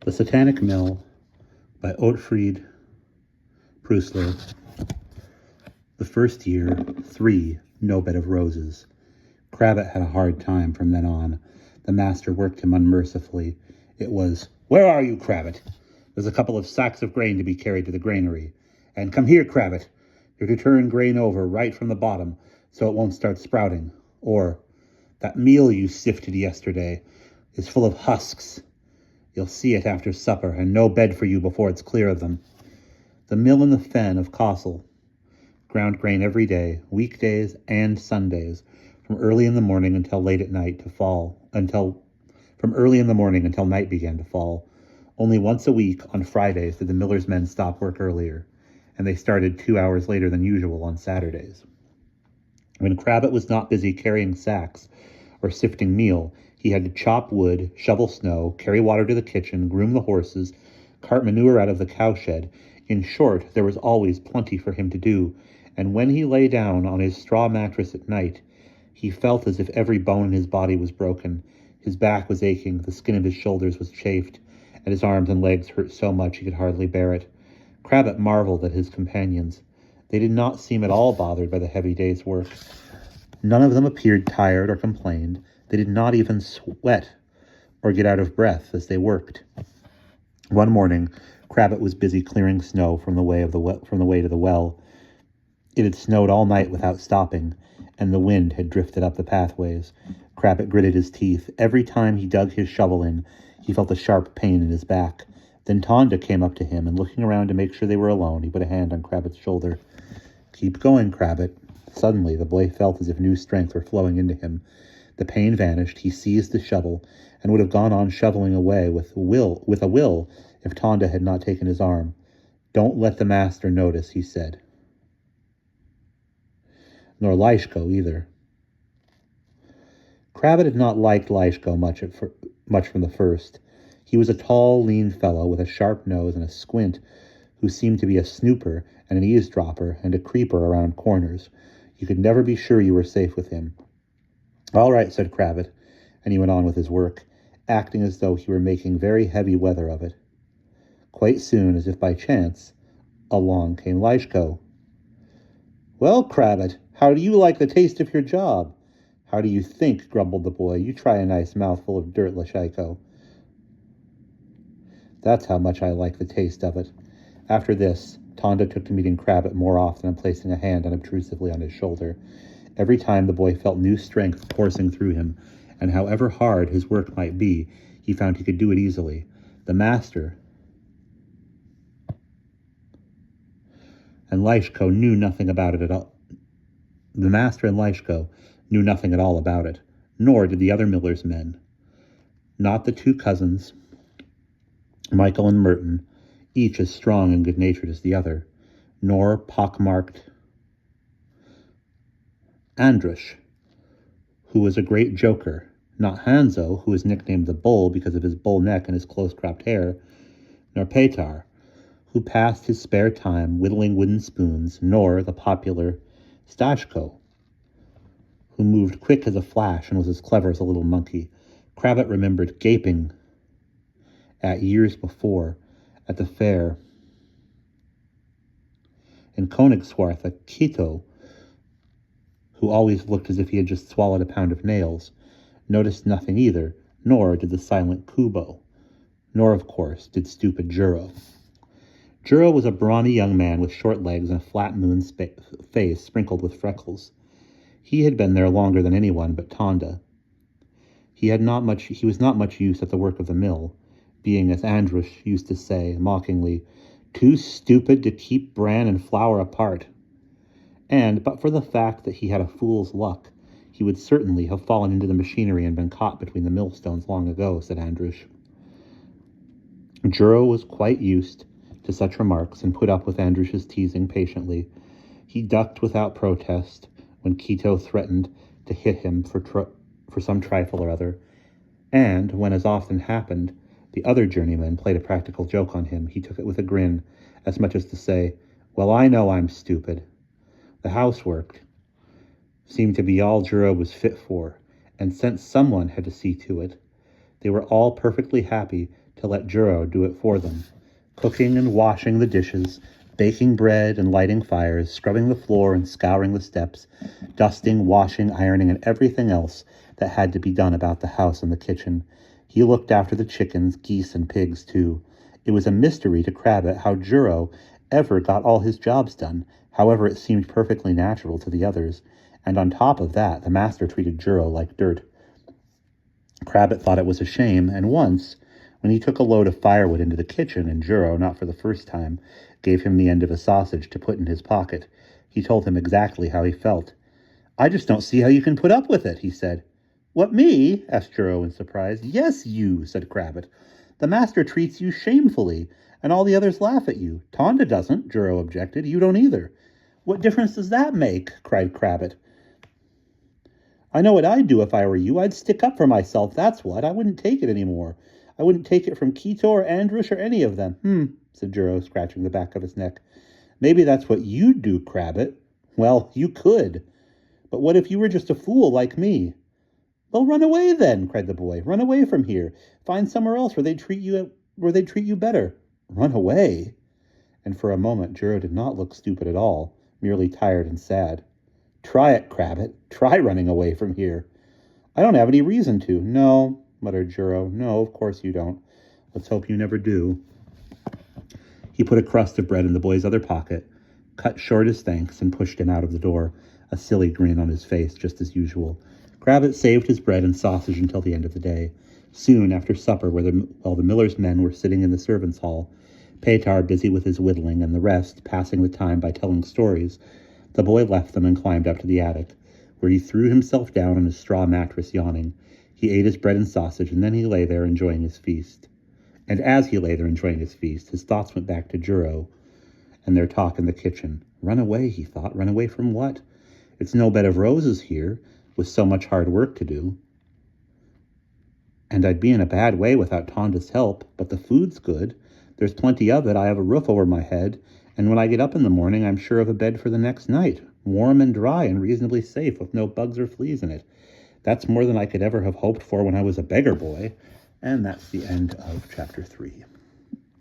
The Satanic Mill by Otfried, Preussler. The first year, 3, no bed of roses. Crabbit had a hard time from then on. The master worked him unmercifully. It was, "Where are you, Crabbit? There's a couple of sacks of grain to be carried to the granary. And come here, Crabbit. You're to turn grain over right from the bottom so it won't start sprouting. Or, that meal you sifted yesterday is full of husks. You'll see it after supper, and no bed for you before it's clear of them." The mill in the fen of Castle ground grain every day, weekdays and Sundays, from early in the morning until late at night from early in the morning until night began to fall. Only once a week, on Fridays, did the miller's men stop work earlier, and they started 2 hours later than usual on Saturdays. When Crabbit was not busy carrying sacks or sifting meal, he had to chop wood, shovel snow, carry water to the kitchen, groom the horses, cart manure out of the cowshed. In short, there was always plenty for him to do, and when he lay down on his straw mattress at night, he felt as if every bone in his body was broken. His back was aching, the skin of his shoulders was chafed, and his arms and legs hurt so much he could hardly bear it. Crabbit marveled at his companions. They did not seem at all bothered by the heavy day's work. None of them appeared tired or complained. They did not even sweat or get out of breath as they worked. One morning, Crabbit was busy clearing snow from the way to the well. It had snowed all night without stopping, and the wind had drifted up the pathways. Crabbit gritted his teeth. Every time he dug his shovel in, he felt a sharp pain in his back. Then Tonda came up to him, and looking around to make sure they were alone, he put a hand on Crabbit's shoulder. "Keep going, Crabbit." Suddenly, the boy felt as if new strength were flowing into him. The pain vanished. He seized the shovel and would have gone on shoveling away with a will if Tonda had not taken his arm. "Don't let the master notice," he said. Nor Leishko either. Crabbit had not liked Leishko much from the first. He was a tall, lean fellow with a sharp nose and a squint, who seemed to be a snooper and an eavesdropper and a creeper around corners. You could never be sure you were safe with him. "All right," said Crabbit, and he went on with his work, acting as though he were making very heavy weather of it. Quite soon, as if by chance, along came Leishko. "Well, Crabbit, how do you like the taste of your job?" "How do you think?" grumbled the boy. "You try a nice mouthful of dirt, Leishko." "That's how much I like the taste of it." After this, Tonda took to meeting Crabbit more often and placing a hand unobtrusively on his shoulder. Every time the boy felt new strength coursing through him, and however hard his work might be, he found he could do it easily. The master and Leishko knew nothing about it at all. The master and Leishko knew nothing at all about it, nor did the other miller's men. Not the two cousins, Michael and Merton, each as strong and good-natured as the other, nor pockmarked Andrush, who was a great joker, not Hanzo, who was nicknamed the Bull because of his bull neck and his close-cropped hair, nor Petar, who passed his spare time whittling wooden spoons, nor the popular Stashko, who moved quick as a flash and was as clever as a little monkey. Crabbit remembered gaping at years before at the fair in Königswarth at Quito, who always looked as if he had just swallowed a pound of nails, noticed nothing either, nor did the silent Kubo, nor, of course, did stupid Juro. Juro was a brawny young man with short legs and a flat moon face sprinkled with freckles. He had been there longer than anyone but Tonda. He was not much use at the work of the mill, being, as Andrush used to say mockingly, too stupid to keep bran and flour apart. And, but for the fact that he had a fool's luck, he would certainly have fallen into the machinery and been caught between the millstones long ago, said Andrush. Juro was quite used to such remarks and put up with Andrush's teasing patiently. He ducked without protest when Quito threatened to hit him for some trifle or other, and when, as often happened, the other journeyman played a practical joke on him, he took it with a grin, as much as to say, "Well, I know I'm stupid." The housework seemed to be all Juro was fit for, and since someone had to see to it, they were all perfectly happy to to let Juro do it for them, cooking and washing the dishes, baking bread and lighting fires, scrubbing the floor and scouring the steps, dusting, washing, ironing, and everything else that had to be done about the house and the kitchen. He looked after the chickens, geese, and pigs, too. It was a mystery to Crabbit how Juro ever got all his jobs done. However, it seemed perfectly natural to the others. And on top of that, the master treated Juro like dirt. Crabbit thought it was a shame, and once, when he took a load of firewood into the kitchen and Juro, not for the first time, gave him the end of a sausage to put in his pocket, he told him exactly how he felt. "I just don't see how you can put up with it," he said. "What, me?" asked Juro in surprise. "Yes, you," said Crabbit. "The master treats you shamefully, and all the others laugh at you. Tonda doesn't," Juro objected. "You don't either." "What difference does that make?" cried Crabbit. "I know what I'd do if I were you. I'd stick up for myself, that's what. I wouldn't take it anymore. I wouldn't take it from Keto or Andrush or any of them." Said Juro, scratching the back of his neck. "Maybe that's what you'd do, Crabbit." "Well, you could. But what if you were just a fool like me?" "Well, run away then," cried the boy. "Run away from here. Find somewhere else where they treat you better." "Run away?" And for a moment Juro did not look stupid at all, merely tired and sad. "Try it, Crabbit. Try running away from here." "I don't have any reason to." "No," muttered Juro. "No, of course you don't. Let's hope you never do." He put a crust of bread in the boy's other pocket, cut short his thanks, and pushed him out of the door, a silly grin on his face, just as usual. Crabbit saved his bread and sausage until the end of the day. Soon after supper, while the miller's men were sitting in the servants' hall, Petar busy with his whittling and the rest passing the time by telling stories, the boy left them and climbed up to the attic, where he threw himself down on his straw mattress, yawning. He ate his bread and sausage, and then he lay there enjoying his feast. And as he lay there enjoying his feast, his thoughts went back to Juro and their talk in the kitchen. Run away, he thought. Run away from what? It's no bed of roses here, with so much hard work to do. And I'd be in a bad way without Tonda's help, but the food's good. There's plenty of it. I have a roof over my head, and when I get up in the morning, I'm sure of a bed for the next night, warm and dry and reasonably safe, with no bugs or fleas in it. That's more than I could ever have hoped for when I was a beggar boy. And that's the end of chapter 3.